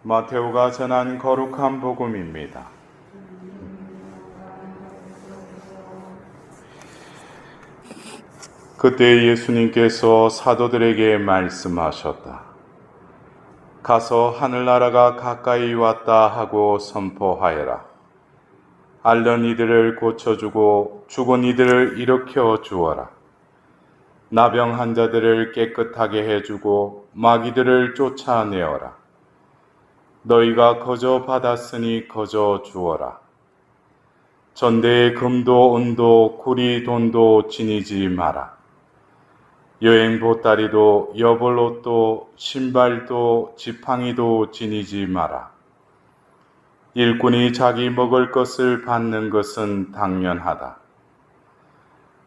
마테오가 전한 거룩한 복음입니다. 그때 예수님께서 사도들에게 말씀하셨다. 가서 하늘나라가 가까이 왔다 하고 선포하여라. 앓는 이들을 고쳐주고 죽은 이들을 일으켜 주어라. 나병 환자들을 깨끗하게 해주고 마귀들을 쫓아내어라. 너희가 거저 받았으니 거저 주어라. 전대에 금도 은도 구리 돈도 지니지 마라. 여행 보따리도 여벌옷도 신발도 지팡이도 지니지 마라. 일꾼이 자기 먹을 것을 받는 것은 당연하다.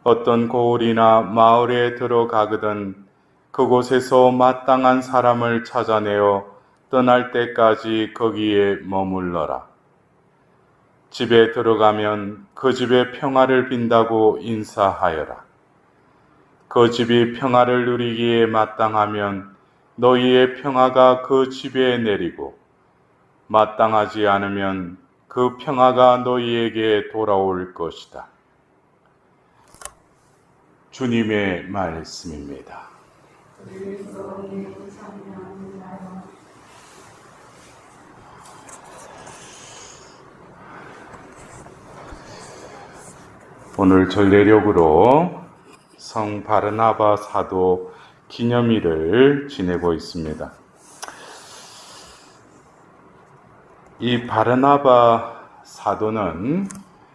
어떤 고을이나 마을에 들어가거든 그곳에서 마땅한 사람을 찾아내어 떠날 때까지 거기에 머물러라. 집에 들어가면 그 집에 평화를 빈다고 인사하여라. 그 집이 평화를 누리기에 마땅하면 너희의 평화가 그 집에 내리고 마땅하지 않으면 그 평화가 너희에게 돌아올 것이다. 주님의 말씀입니다. 오늘 전례력으로 성 바르나바 사도 기념일을 지내고 있습니다. 이 바르나바 사도는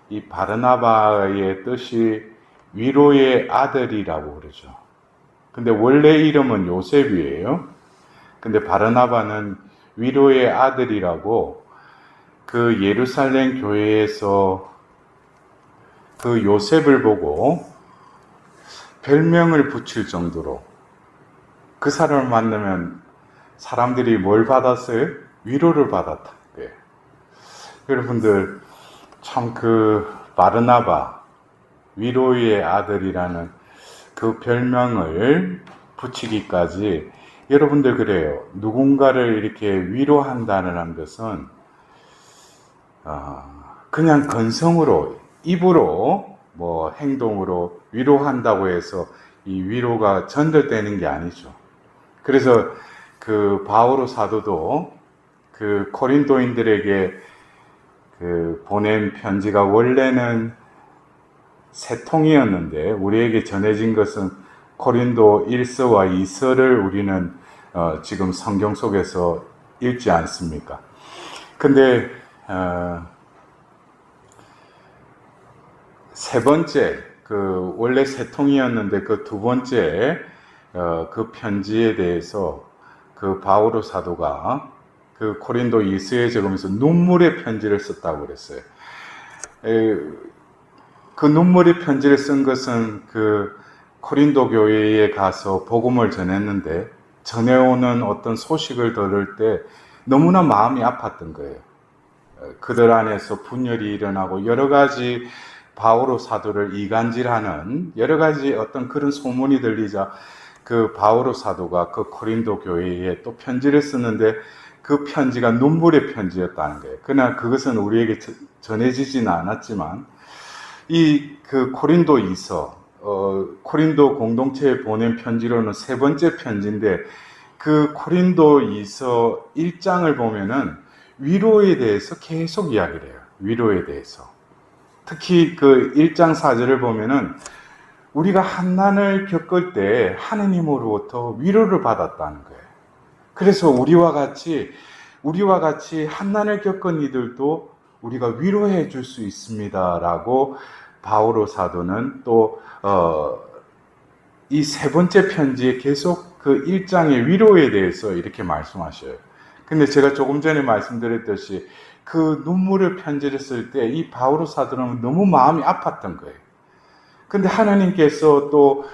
이 바르나바의 뜻이 위로의 아들이라고 그러죠. 근데 원래 이름은 요셉이에요. 근데 바르나바는 위로의 아들이라고 그 예루살렘 교회에서 그 요셉을 보고 별명을 붙일 정도로 그 사람을 만나면 사람들이 뭘 받았어요? 위로를 받았다. 네. 여러분들 참 그 바르나바 위로의 아들이라는 그 별명을 붙이기까지 여러분들 그래요. 누군가를 이렇게 위로한다는 것은 그냥 건성으로 입으로 뭐 행동으로 위로한다고 해서 이 위로가 전달되는 게 아니죠. 그래서 그 바오로 사도도 그 고린도인들에게 그 보낸 편지가 원래는 세 통이었는데 우리에게 전해진 것은 고린도 1서와 2서를 우리는 지금 성경 속에서 읽지 않습니까? 근데 세 번째, 그 원래 세 통이었는데 그 두 번째 그 편지에 대해서 그 바오로 사도가 그 고린도 2서에 적으면서 눈물의 편지를 썼다고 그랬어요. 그 눈물의 편지를 쓴 것은 그 고린도 교회에 가서 복음을 전했는데 전해오는 어떤 소식을 들을 때 너무나 마음이 아팠던 거예요. 그들 안에서 분열이 일어나고 여러 가지 바오로 사도를 이간질하는 여러 가지 어떤 그런 소문이 들리자 그 바오로 사도가 그 고린도 교회에 또 편지를 쓰는데 그 편지가 눈물의 편지였다는 거예요. 그러나 그것은 우리에게 전해지지는 않았지만 이 그 고린도 2서 고린도 공동체에 보낸 편지로는 세 번째 편지인데 그 고린도 2서 1장을 보면은 위로에 대해서 계속 이야기를 해요. 위로에 대해서. 특히 그 1장 4절을 보면은 우리가 환난을 겪을 때 하느님으로부터 위로를 받았다는 거예요. 그래서 우리와 같이 환난을 겪은 이들도 우리가 위로해 줄 수 있습니다라고 바오로 사도는 또 이 세 번째 편지에 계속 그 1장의 위로에 대해서 이렇게 말씀하셔요. 근데 제가 조금 전에 말씀드렸듯이 그 눈물의 편지를 쓸 때 이 바오로 사도는 너무 마음이 아팠던 거예요. 근데 하나님께서 또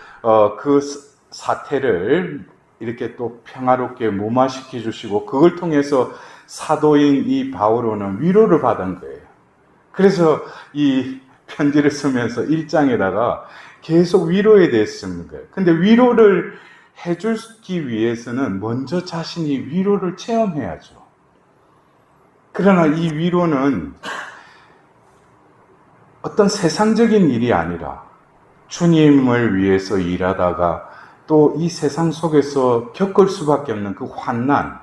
그 사태를 이렇게 또 평화롭게 무마시켜 주시고 그걸 통해서 사도인 이 바오로는 위로를 받은 거예요. 그래서 이 편지를 쓰면서 1장에다가 계속 위로에 대해서 쓰는 거예요. 근데 위로를 해주기 위해서는 먼저 자신이 위로를 체험해야죠. 그러나 이 위로는 어떤 세상적인 일이 아니라 주님을 위해서 일하다가 또 이 세상 속에서 겪을 수밖에 없는 그 환난,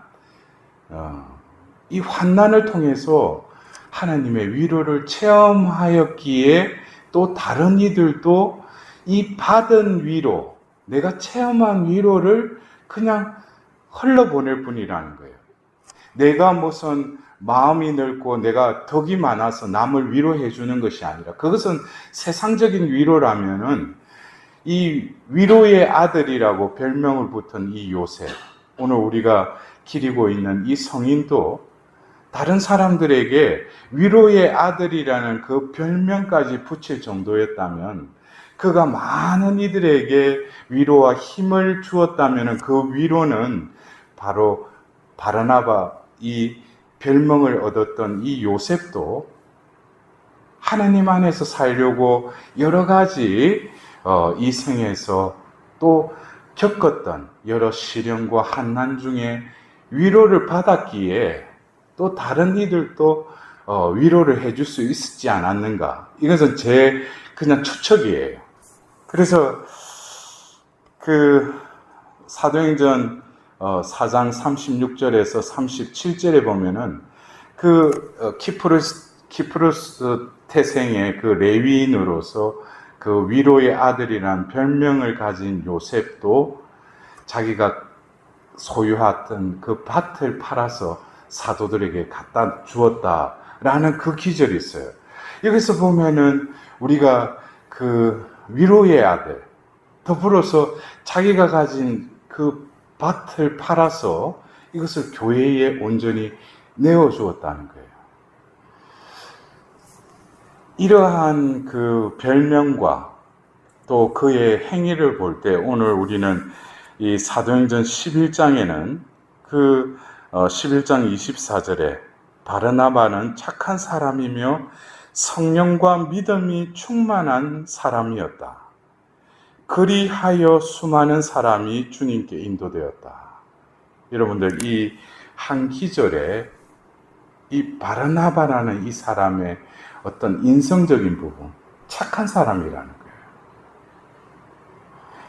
이 환난을 통해서 하나님의 위로를 체험하였기에 또 다른 이들도 이 받은 위로, 내가 체험한 위로를 그냥 흘러보낼 뿐이라는 거예요. 내가 무슨 마음이 넓고 내가 덕이 많아서 남을 위로해 주는 것이 아니라, 그것은 세상적인 위로라면은 이 위로의 아들이라고 별명을 붙은 이 요셉, 오늘 우리가 기리고 있는 이 성인도 다른 사람들에게 위로의 아들이라는 그 별명까지 붙일 정도였다면, 그가 많은 이들에게 위로와 힘을 주었다면 그 위로는 바로 바르나바, 이 별명을 얻었던 이 요셉도 하나님 안에서 살려고 여러 가지 이 생에서 또 겪었던 여러 시련과 환난 중에 위로를 받았기에 또 다른 이들도 위로를 해줄 수 있지 않았는가. 이것은 제 그냥 추측이에요. 그래서 그 사도행전 4장 36절에서 37절에 보면은 그 키프로스 태생의 그 레위인으로서 그 위로의 아들이란 별명을 가진 요셉도 자기가 소유했던 그 밭을 팔아서 사도들에게 갖다 주었다라는 그 기절이 있어요. 여기서 보면은 우리가 그 위로의 아들, 더불어서 자기가 가진 그 밭을 팔아서 이것을 교회에 온전히 내어주었다는 거예요. 이러한 그 별명과 또 그의 행위를 볼 때 오늘 우리는 이 사도행전 11장에는 그 11장 24절에 바르나바는 착한 사람이며 성령과 믿음이 충만한 사람이었다. 그리하여 수많은 사람이 주님께 인도되었다. 여러분들, 이 한 기절에 이 바르나바라는 이 사람의 어떤 인성적인 부분, 착한 사람이라는 거예요.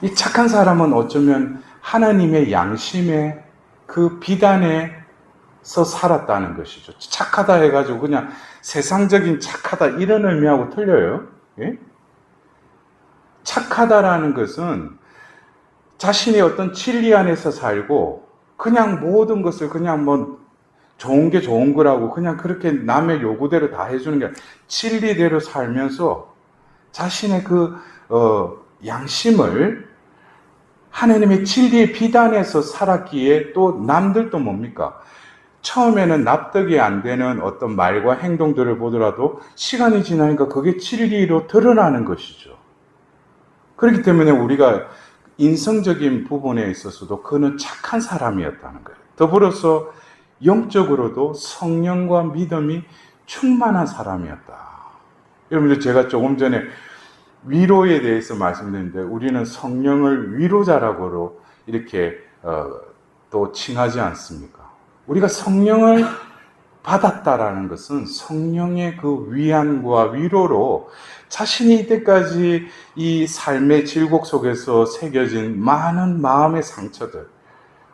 이 착한 사람은 어쩌면 하나님의 양심의 그 비단에서 살았다는 것이죠. 착하다 해가지고 그냥 세상적인 착하다 이런 의미하고 틀려요. 예? 착하다라는 것은 자신이 어떤 진리 안에서 살고 그냥 모든 것을 그냥 뭐 좋은 게 좋은 거라고 그냥 그렇게 남의 요구대로 다 해주는 게 아니라 진리대로 살면서 자신의 그 양심을 하나님의 진리의 비단에서 살았기에 또 남들도 뭡니까? 처음에는 납득이 안 되는 어떤 말과 행동들을 보더라도 시간이 지나니까 그게 진리로 드러나는 것이죠. 그렇기 때문에 우리가 인성적인 부분에 있어서도 그는 착한 사람이었다는 거예요. 더불어서 영적으로도 성령과 믿음이 충만한 사람이었다. 여러분들, 제가 조금 전에 위로에 대해서 말씀드렸는데 우리는 성령을 위로자라고 이렇게 또 칭하지 않습니까? 우리가 성령을 받았다라는 것은 성령의 그 위안과 위로로 자신이 이때까지 이 삶의 질곡 속에서 새겨진 많은 마음의 상처들,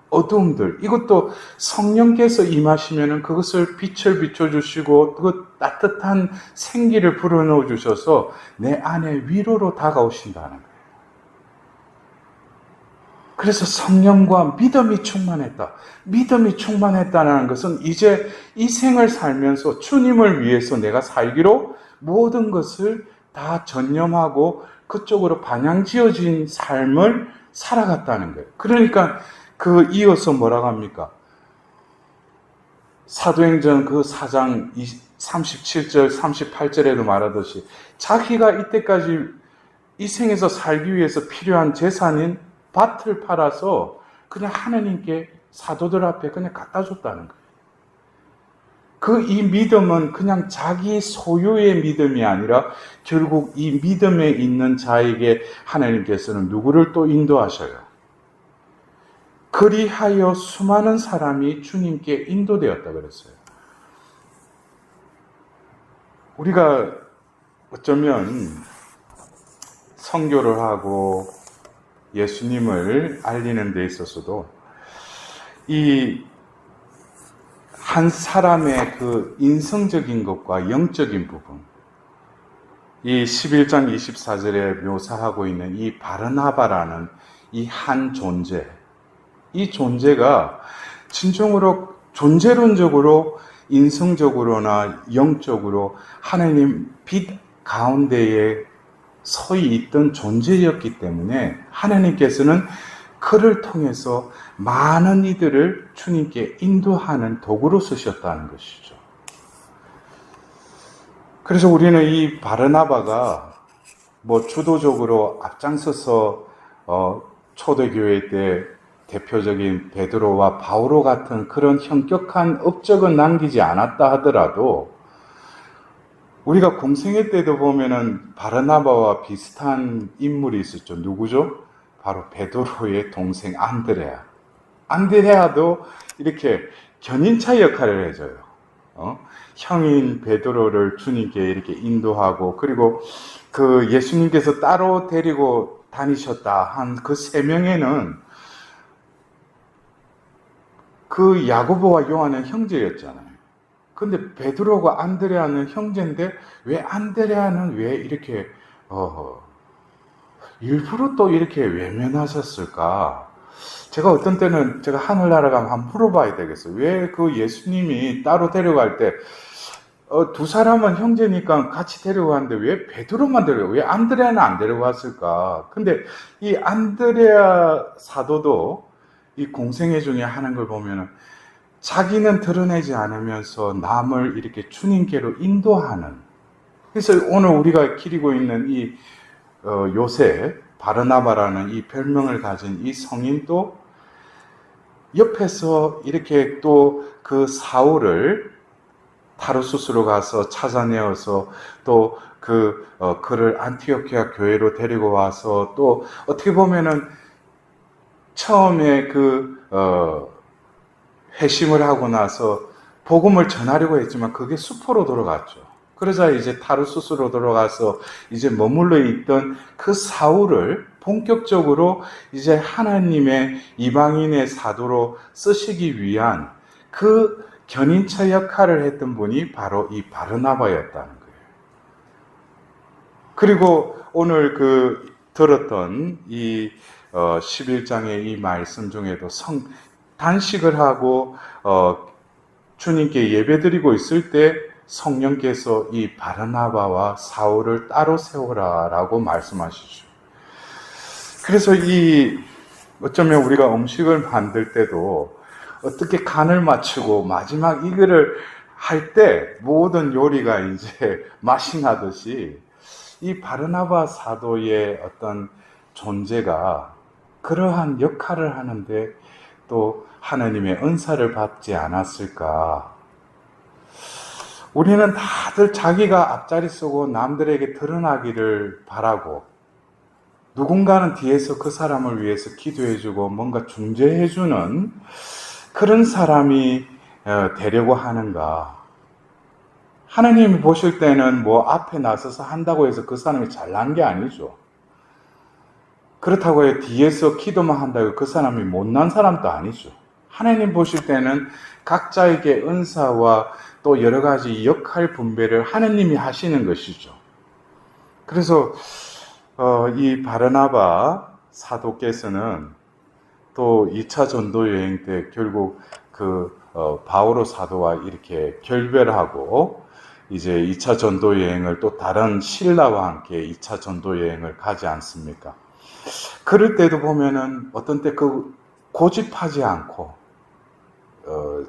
어두움들, 이것도 성령께서 임하시면은 그것을 빛을 비춰주시고 그 따뜻한 생기를 불어넣어 주셔서 내 안에 위로로 다가오신다는 거예요. 그래서 성령과 믿음이 충만했다. 믿음이 충만했다는 것은 이제 이 생을 살면서 주님을 위해서 내가 살기로 모든 것을 다 전념하고 그쪽으로 방향 지어진 삶을 살아갔다는 거예요. 그러니까 그 이어서 뭐라고 합니까? 사도행전 그 4장 37절, 38절에도 말하듯이 자기가 이때까지 이 생에서 살기 위해서 필요한 재산인 밭을 팔아서 그냥 하나님께 사도들 앞에 그냥 갖다 줬다는 거예요. 이 믿음은 그냥 자기 소유의 믿음이 아니라 결국 이 믿음에 있는 자에게 하나님께서는 누구를 또 인도하셔요. 그리하여 수많은 사람이 주님께 인도되었다 그랬어요. 우리가 어쩌면 선교를 하고 예수님을 알리는 데 있어서도 이 한 사람의 그 인성적인 것과 영적인 부분, 이 11장 24절에 묘사하고 있는 이 바르나바라는 이 한 존재, 이 존재가 진정으로 존재론적으로 인성적으로나 영적으로 하나님 빛 가운데에 서히 있던 존재였기 때문에 하나님께서는 그를 통해서 많은 이들을 주님께 인도하는 도구로 쓰셨다는 것이죠. 그래서 우리는 이 바르나바가 뭐 주도적으로 앞장서서 초대교회 때 대표적인 베드로와 바오로 같은 그런 현격한 업적은 남기지 않았다 하더라도 우리가 공생애 때도 보면은 바르나바와 비슷한 인물이 있었죠. 누구죠? 바로 베드로의 동생 안드레아. 안드레아도 이렇게 견인차 역할을 해줘요. 형인 베드로를 주님께 이렇게 인도하고, 그리고 그 예수님께서 따로 데리고 다니셨다 한 그 세 명에는 그 야고보와 요한은 형제였잖아요. 근데 베드로가 안드레아는 형제인데 왜 안드레아는 왜 이렇게 일부러 또 이렇게 외면하셨을까? 제가 어떤 때는 제가 하늘나라 가면 한번 물어봐야 되겠어요. 왜 그 예수님이 따로 데려갈 때 두 사람은 형제니까 같이 데려가는데 왜 베드로만 데려가? 왜 안드레아는 안 데려갔을까? 근데 이 안드레아 사도도 이 공생애 중에 하는 걸 보면은 자기는 드러내지 않으면서 남을 이렇게 주님께로 인도하는. 그래서 오늘 우리가 기리고 있는 이 요셉, 바르나바라는 이 별명을 가진 이 성인도 옆에서 이렇게 또 그 사울을 타르수스로 가서 찾아내어서 또 그를 안티오키아 교회로 데리고 와서 또 어떻게 보면은 처음에 회심을 하고 나서 복음을 전하려고 했지만 그게 수포로 돌아갔죠. 그러자 이제 타르수스로 돌아가서 이제 머물러 있던 그 사울을 본격적으로 이제 하나님의 이방인의 사도로 쓰시기 위한 그 견인차 역할을 했던 분이 바로 이 바르나바였다는 거예요. 그리고 오늘 들었던 이 11장의 이 말씀 중에도 단식을 하고 주님께 예배드리고 있을 때 성령께서 이 바르나바와 사울을 따로 세우라라고 말씀하시죠. 그래서 어쩌면 우리가 음식을 만들 때도 어떻게 간을 맞추고 마지막 이거를 할 때 모든 요리가 이제 맛이 나듯이 이 바르나바 사도의 어떤 존재가 그러한 역할을 하는데 또 하나님의 은사를 받지 않았을까? 우리는 다들 자기가 앞자리 서고 남들에게 드러나기를 바라고 누군가는 뒤에서 그 사람을 위해서 기도해주고 뭔가 중재해주는 그런 사람이 되려고 하는가? 하나님이 보실 때는 뭐 앞에 나서서 한다고 해서 그 사람이 잘난 게 아니죠. 그렇다고 해 뒤에서 기도만 한다고 그 사람이 못난 사람도 아니죠. 하나님 보실 때는 각자에게 은사와 또 여러 가지 역할 분배를 하나님이 하시는 것이죠. 그래서 이 바르나바 사도께서는 또 2차 전도 여행 때 결국 바오로 사도와 이렇게 결별하고 이제 2차 전도 여행을 또 다른 신라와 함께 2차 전도 여행을 가지 않습니까? 그럴 때도 보면은 어떤 때 고집하지 않고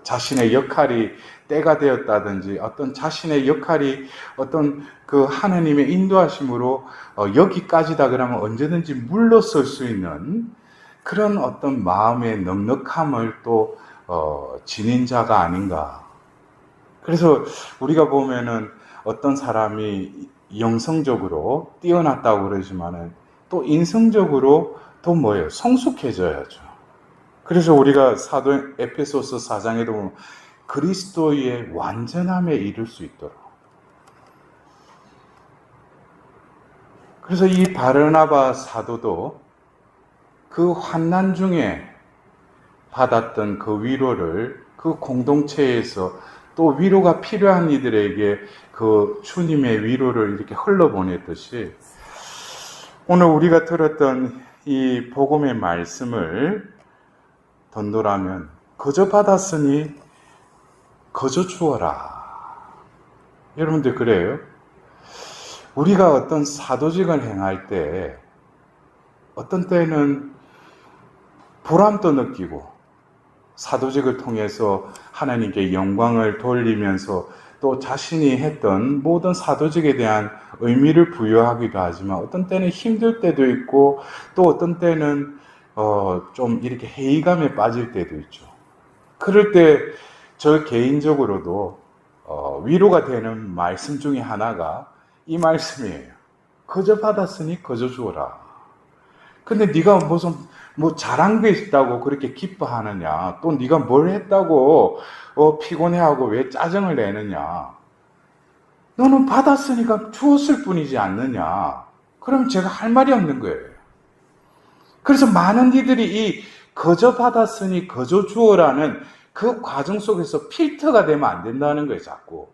자신의 역할이 때가 되었다든지 어떤 자신의 역할이 어떤 하나님의 인도하심으로 여기까지다 그러면 언제든지 물러설 수 있는 그런 어떤 마음의 넉넉함을 또 지닌 자가 아닌가. 그래서 우리가 보면은 어떤 사람이 영성적으로 뛰어났다고 그러지만은 또 인성적으로 또 뭐예요? 성숙해져야죠. 그래서 우리가 사도 에페소서 4장에도 보면 그리스도의 완전함에 이를 수 있도록 그래서 이 바르나바 사도도 그 환난 중에 받았던 그 위로를 그 공동체에서 또 위로가 필요한 이들에게 그 주님의 위로를 이렇게 흘러보냈듯이 오늘 우리가 들었던 이 복음의 말씀을 던도라면 거저 받았으니 거저 주어라. 여러분들 그래요? 우리가 어떤 사도직을 행할 때 어떤 때는 보람도 느끼고 사도직을 통해서 하나님께 영광을 돌리면서 또 자신이 했던 모든 사도직에 대한 의미를 부여하기도 하지만 어떤 때는 힘들 때도 있고 또 어떤 때는 좀 이렇게 회의감에 빠질 때도 있죠. 그럴 때 저 개인적으로도 위로가 되는 말씀 중에 하나가 이 말씀이에요. 거저 받았으니 거저 주어라. 근데 네가 무슨 잘한 게 있다고 그렇게 기뻐하느냐? 또 네가 뭘 했다고 피곤해하고 왜 짜증을 내느냐? 너는 받았으니까 주었을 뿐이지 않느냐? 그럼 제가 할 말이 없는 거예요. 그래서 많은 이들이 이 거저 받았으니 거저 주어라는 그 과정 속에서 필터가 되면 안 된다는 거예요, 자꾸.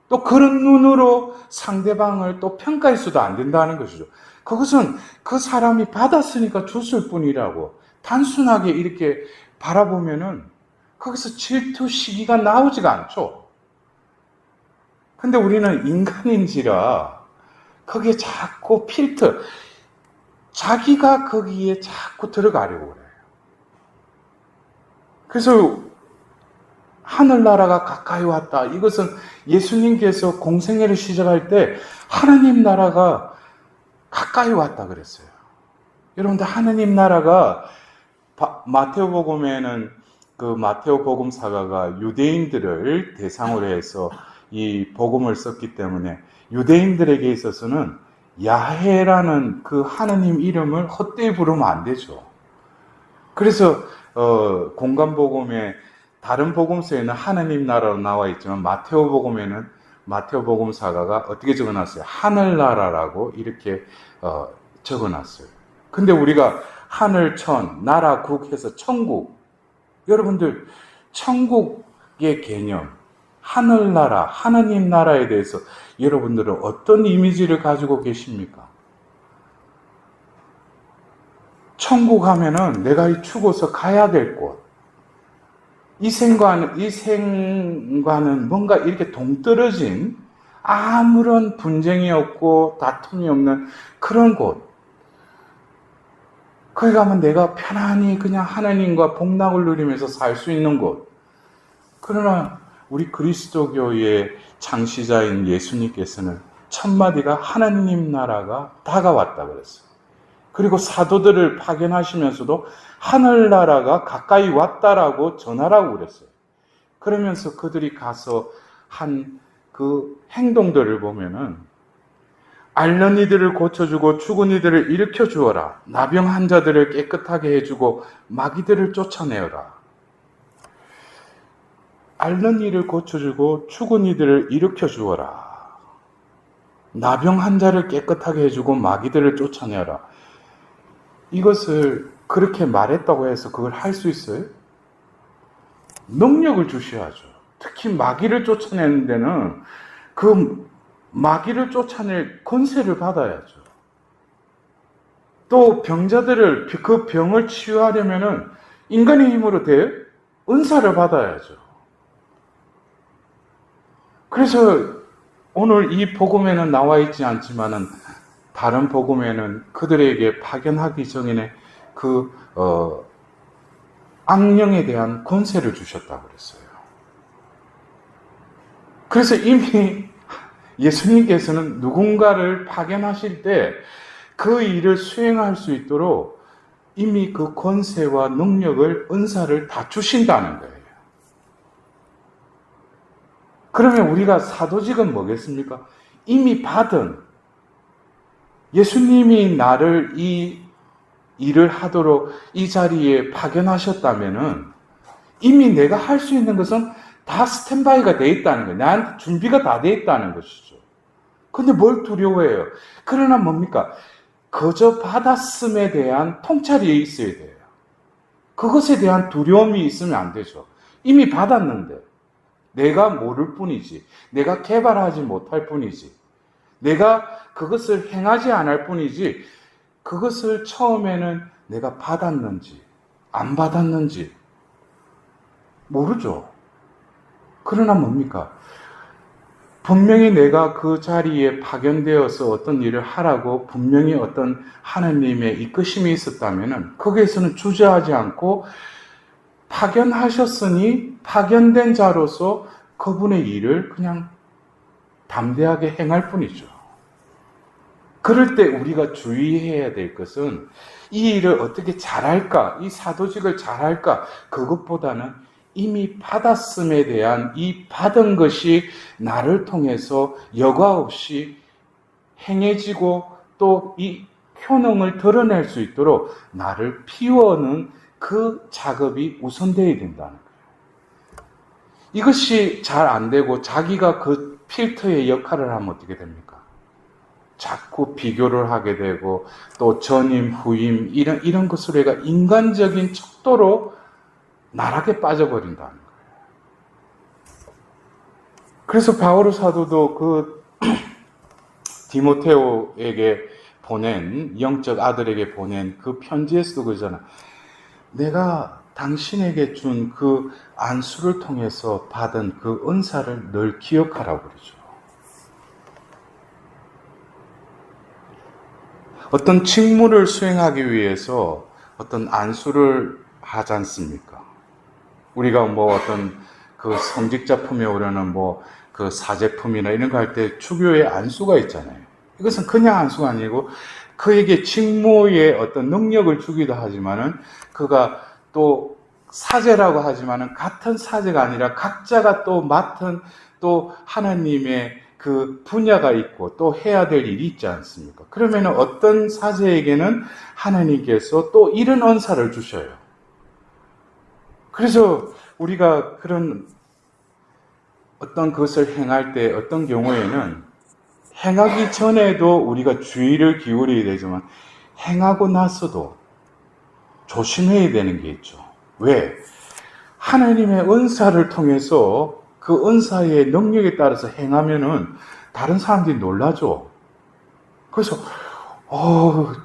또 그런 눈으로 상대방을 또 평가해서도 안 된다는 것이죠. 그것은 그 사람이 받았으니까 줬을 뿐이라고 단순하게 이렇게 바라보면은 거기서 질투, 시기가 나오지가 않죠. 근데 우리는 인간인지라 거기에 자꾸 필터, 자기가 거기에 자꾸 들어가려고 그래요. 그래서 하늘나라가 가까이 왔다. 이것은 예수님께서 공생애를 시작할 때 하나님 나라가 가까이 왔다 그랬어요. 여러분들 하나님 나라가 마테오복음에는 그 마테오 복음사가가 유대인들을 대상으로 해서 이 복음을 썼기 때문에 유대인들에게 있어서는 야훼라는 그 하나님 이름을 헛되이 부르면 안 되죠. 그래서 공간복음에 다른 복음서에는 하나님 나라로 나와 있지만 마테오 복음에는 마테오 복음사가가 어떻게 적어놨어요? 하늘나라라고 이렇게 적어놨어요. 근데 우리가 하늘천, 나라국 해서 천국, 여러분들 천국의 개념, 하늘나라, 하나님 나라에 대해서 여러분들은 어떤 이미지를 가지고 계십니까? 천국 하면은 내가 죽어서 가야 될 곳, 이 생과는 뭔가 이렇게 동떨어진 아무런 분쟁이 없고 다툼이 없는 그런 곳. 거기 가면 내가 편안히 그냥 하나님과 복락을 누리면서 살 수 있는 곳. 그러나 우리 그리스도교의 창시자인 예수님께서는 첫 마디가 하나님 나라가 다가왔다 그랬어요. 그리고 사도들을 파견하시면서도 하늘나라가 가까이 왔다라고 전하라고 그랬어요. 그러면서 그들이 가서 한 그 행동들을 보면은 앓는 이들을 고쳐주고 죽은 이들을 일으켜 주어라. 나병 환자들을 깨끗하게 해주고 마귀들을 쫓아내어라. 앓는 이를 고쳐주고 죽은 이들을 일으켜 주어라. 나병 환자를 깨끗하게 해주고 마귀들을 쫓아내어라. 이것을 그렇게 말했다고 해서 그걸 할 수 있어요? 능력을 주셔야죠. 특히 마귀를 쫓아내는 데는 그 마귀를 쫓아낼 권세를 받아야죠. 또 병자들을 그 병을 치유하려면은 인간의 힘으로 돼요? 은사를 받아야죠. 그래서 오늘 이 복음에는 나와 있지 않지만은 다른 복음에는 그들에게 파견하기 전에 그 악령에 대한 권세를 주셨다고 그랬어요. 그래서 이미 예수님께서는 누군가를 파견하실 때 그 일을 수행할 수 있도록 이미 그 권세와 능력을, 은사를 다 주신다는 거예요. 그러면 우리가 사도직은 뭐겠습니까? 이미 받은, 예수님이 나를 이 일을 하도록 이 자리에 파견하셨다면은 이미 내가 할 수 있는 것은 다 스탠바이가 돼 있다는 거예요. 나한테 준비가 다 돼 있다는 것이죠. 근데 뭘 두려워해요? 그러나 뭡니까? 거저 받았음에 대한 통찰이 있어야 돼요. 그것에 대한 두려움이 있으면 안 되죠. 이미 받았는데 내가 모를 뿐이지, 내가 개발하지 못할 뿐이지, 내가 그것을 행하지 않을 뿐이지, 그것을 처음에는 내가 받았는지 안 받았는지 모르죠. 그러나 뭡니까? 분명히 내가 그 자리에 파견되어서 어떤 일을 하라고 분명히 어떤 하나님의 이끄심이 있었다면 거기에서는 주저하지 않고 파견하셨으니 파견된 자로서 그분의 일을 그냥 담대하게 행할 뿐이죠. 그럴 때 우리가 주의해야 될 것은 이 일을 어떻게 잘할까, 이 사도직을 잘할까, 그것보다는 이미 받았음에 대한 이 받은 것이 나를 통해서 여과 없이 행해지고 또 이 효능을 드러낼 수 있도록 나를 피워오는 그 작업이 우선되어야 된다는 거예요. 이것이 잘 안 되고 자기가 그 필터의 역할을 하면 어떻게 됩니까? 자꾸 비교를 하게 되고 또 전임, 후임 이런 것으로 해가 인간적인 척도로 나락에 빠져버린다는 거예요. 그래서 바오로 사도도 그 디모테오에게 보낸, 영적 아들에게 보낸 그 편지에서도 그러잖아. 내가 당신에게 준 그 안수를 통해서 받은 그 은사를 늘 기억하라고 그러죠. 어떤 직무를 수행하기 위해서 어떤 안수를 하지 않습니까? 우리가 뭐 어떤 그 성직자품에 오르는 뭐 그 사제품이나 이런 거 할 때 주교의 안수가 있잖아요. 이것은 그냥 안수가 아니고 그에게 직무의 어떤 능력을 주기도 하지만은 그가 또 사제라고 하지만은 같은 사제가 아니라 각자가 또 맡은 또 하나님의 그 분야가 있고 또 해야 될 일이 있지 않습니까? 그러면 어떤 사제에게는 하나님께서 또 이런 은사를 주셔요. 그래서 우리가 그런 어떤 것을 행할 때 어떤 경우에는 행하기 전에도 우리가 주의를 기울여야 되지만 행하고 나서도 조심해야 되는 게 있죠. 왜? 하나님의 은사를 통해서 그 은사의 능력에 따라서 행하면은 다른 사람들이 놀라죠. 그래서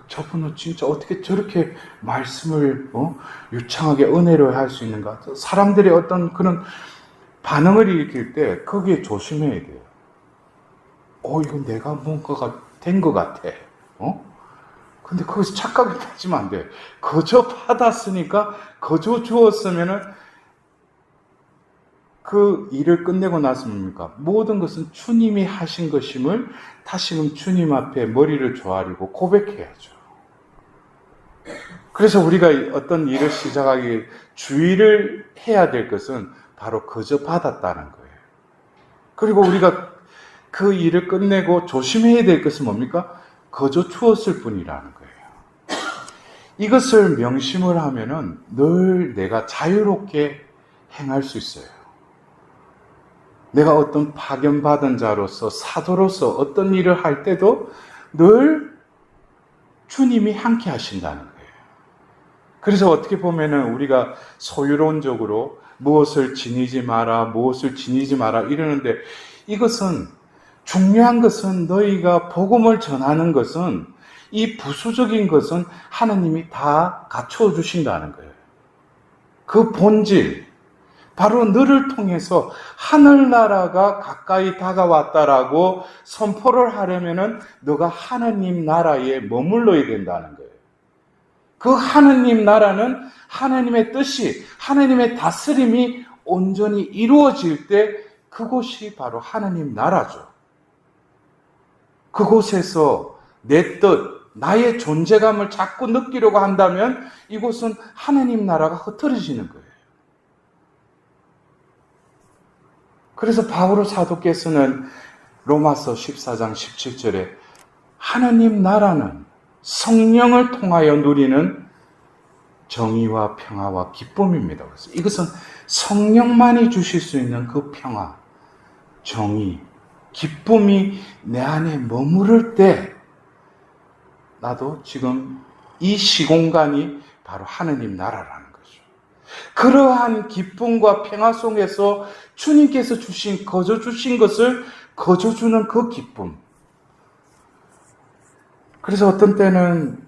저분은 진짜 어떻게 저렇게 말씀을 유창하게 은혜로 할 수 있는가? 사람들의 어떤 그런 반응을 일으킬 때 거기에 조심해야 돼요. 이건 내가 뭔가가 된 것 같아. 근데 거기서 착각이 빠지면 안 돼. 거저 받았으니까, 거저 주었으면은 그 일을 끝내고 나서 뭡니까? 모든 것은 주님이 하신 것임을 다시금 주님 앞에 머리를 조아리고 고백해야죠. 그래서 우리가 어떤 일을 시작하기 주의를 해야 될 것은 바로 거저 받았다는 거예요. 그리고 우리가 그 일을 끝내고 조심해야 될 것은 뭡니까? 거저 주었을 뿐이라는 거예요. 이것을 명심을 하면은 늘 내가 자유롭게 행할 수 있어요. 내가 어떤 파견받은 자로서 사도로서 어떤 일을 할 때도 늘 주님이 함께 하신다는 거예요. 그래서 어떻게 보면은 우리가 소유론적으로 무엇을 지니지 마라, 무엇을 지니지 마라 이러는데 이것은 중요한 것은 너희가 복음을 전하는 것은 이 부수적인 것은 하나님이 다 갖추어 주신다는 거예요. 그 본질, 바로 너를 통해서 하늘나라가 가까이 다가왔다라고 선포를 하려면은 너가 하나님 나라에 머물러야 된다는 거예요. 그 하나님 나라는 하나님의 뜻이, 하나님의 다스림이 온전히 이루어질 때 그곳이 바로 하나님 나라죠. 그곳에서 내 뜻, 나의 존재감을 자꾸 느끼려고 한다면 이곳은 하나님 나라가 흐트러지는 거예요. 그래서 바오로 사도께서는 로마서 14장 17절에 하나님 나라는 성령을 통하여 누리는 정의와 평화와 기쁨입니다. 그래서 이것은 성령만이 주실 수 있는 그 평화, 정의, 기쁨이 내 안에 머무를 때 나도 지금 이 시공간이 바로 하느님 나라라는 거죠. 그러한 기쁨과 평화 속에서 주님께서 거저 주신 것을 거저 주는 그 기쁨. 그래서 어떤 때는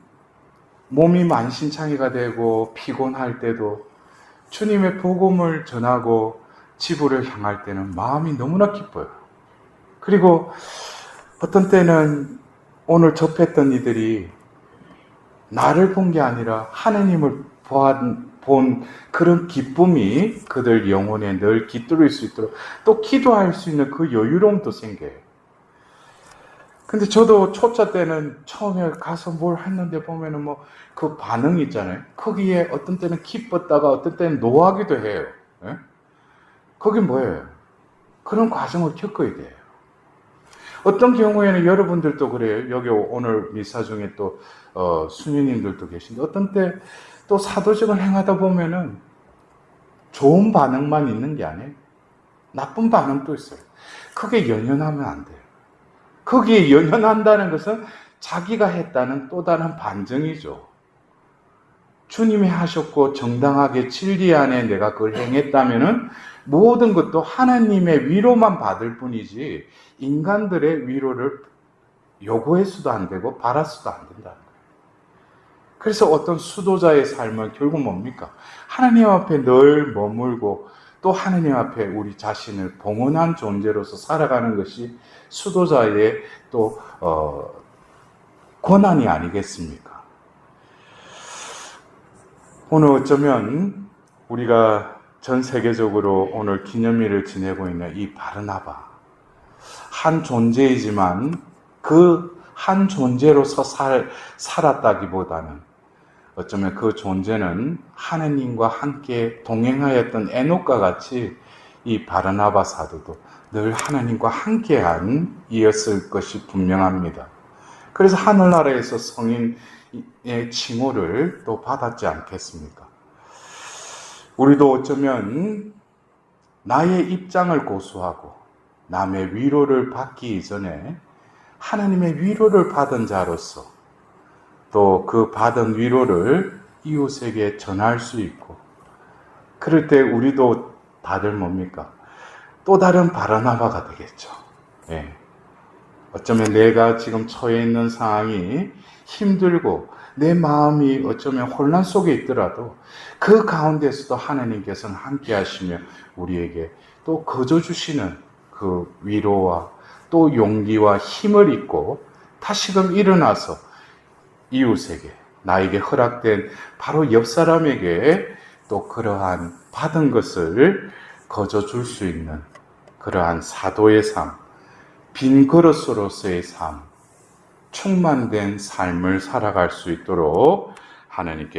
몸이 만신창이가 되고 피곤할 때도 주님의 복음을 전하고 집으로 향할 때는 마음이 너무나 기뻐요. 그리고 어떤 때는 오늘 접했던 이들이 나를 본 게 아니라 하느님을 본 그런 기쁨이 그들 영혼에 늘 깃들일 수 있도록 또 기도할 수 있는 그 여유로움도 생겨요. 근데 저도 초짜 때는 처음에 가서 뭘 했는데 보면은 뭐 그 반응이 있잖아요. 거기에 어떤 때는 기뻤다가 어떤 때는 노하기도 해요. 예? 그게 뭐예요? 그런 과정을 겪어야 돼요. 어떤 경우에는 여러분들도 그래요. 여기 오늘 미사 중에 또 수녀님들도 계신데 어떤 때 또 사도직을 행하다 보면은 좋은 반응만 있는 게 아니에요. 나쁜 반응도 있어요. 그게 연연하면 안 돼요. 거기에 연연한다는 것은 자기가 했다는 또 다른 반증이죠. 주님이 하셨고 정당하게 진리 안에 내가 그걸 행했다면은 모든 것도 하나님의 위로만 받을 뿐이지 인간들의 위로를 요구해서도 안 되고 바라서도 안 된다. 그래서 어떤 수도자의 삶은 결국 뭡니까? 하나님 앞에 늘 머물고 또 하나님 앞에 우리 자신을 봉헌한 존재로서 살아가는 것이 수도자의 또 권한이 아니겠습니까? 오늘 어쩌면 우리가 전 세계적으로 오늘 기념일을 지내고 있는 이 바르나바, 한 존재이지만 그 한 존재로서 살았다기보다는 어쩌면 그 존재는 하느님과 함께 동행하였던 에녹과 같이 이 바르나바 사도도 늘 하나님과 함께한 이었을 것이 분명합니다. 그래서 하늘나라에서 성인의 칭호를 또 받았지 않겠습니까? 우리도 어쩌면 나의 입장을 고수하고 남의 위로를 받기 이전에 하나님의 위로를 받은 자로서 또 그 받은 위로를 이웃에게 전할 수 있고 그럴 때 우리도 다들 뭡니까? 또 다른 바르나바가 되겠죠. 예. 어쩌면 내가 지금 처해 있는 상황이 힘들고 내 마음이 어쩌면 혼란 속에 있더라도 그 가운데서도 하나님께서는 함께 하시며 우리에게 또 거저 주시는 그 위로와 또 용기와 힘을 입고 다시금 일어나서 이웃에게 나에게 허락된 바로 옆 사람에게 또 그러한 받은 것을 거저 줄 수 있는 그러한 사도의 삶, 빈 그릇으로서의 삶, 충만된 삶을 살아갈 수 있도록 하나님께